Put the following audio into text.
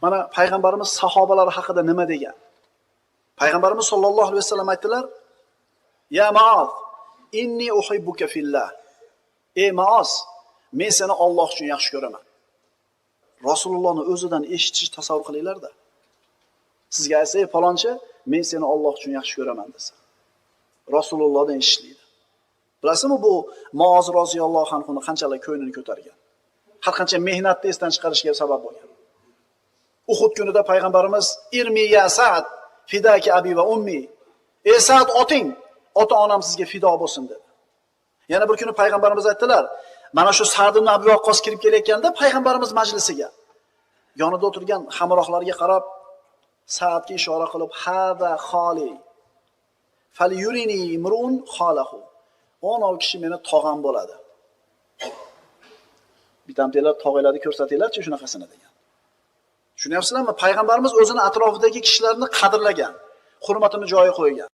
Mana payg'ambarimiz sahobalar haqida nima degan? Payg'ambarimiz sollallohu alayhi vasallam aytdilar: "Ya Maoz, inni uhibbuka fillah." Ey Maoz, men seni Alloh uchun yaxshi ko'raman. Rasulullohni o'zidan eshitish tasavvur qilinglar-da. Sizga aytsa, "Ey palonchi, men seni Alloh uchun yaxshi ko'raman" desa. Rasulullohdan eshitlaydi. Bilasizmi bu Maoz roziyallohu anhuni qanchalik ko'nglini ko'targan? Har qancha mehnatni esdan chiqarishga sabab bo'lgan. Uhud kunida payg'ambarimiz "Irmi ya Sa'd, fidaki abi va ummi." Ey Sa'd, oting, ota-onam sizga fido bo'lsin dedi. Yana bir kuni payg'ambarimiz aytdilar, mana shu Sa'd ibn Abi Waqqos kirib kelayotganda payg'ambarimiz majlisiga yonida o'tirgan hamrohlarga qarab Sa'dga ishora qilib, "Hada xoli. Falyurini imrun xolahu." O'n kishi meni tog'am bo'ladi. Bitamtelar tog'alarni ko'rsatinglar-chi shunaqasini degan. Tushunyapsizlarmi? Payg'ambarimiz o'zini atrofidagi kishilarni qadrlagan, hurmatini joyiga qo'ygan.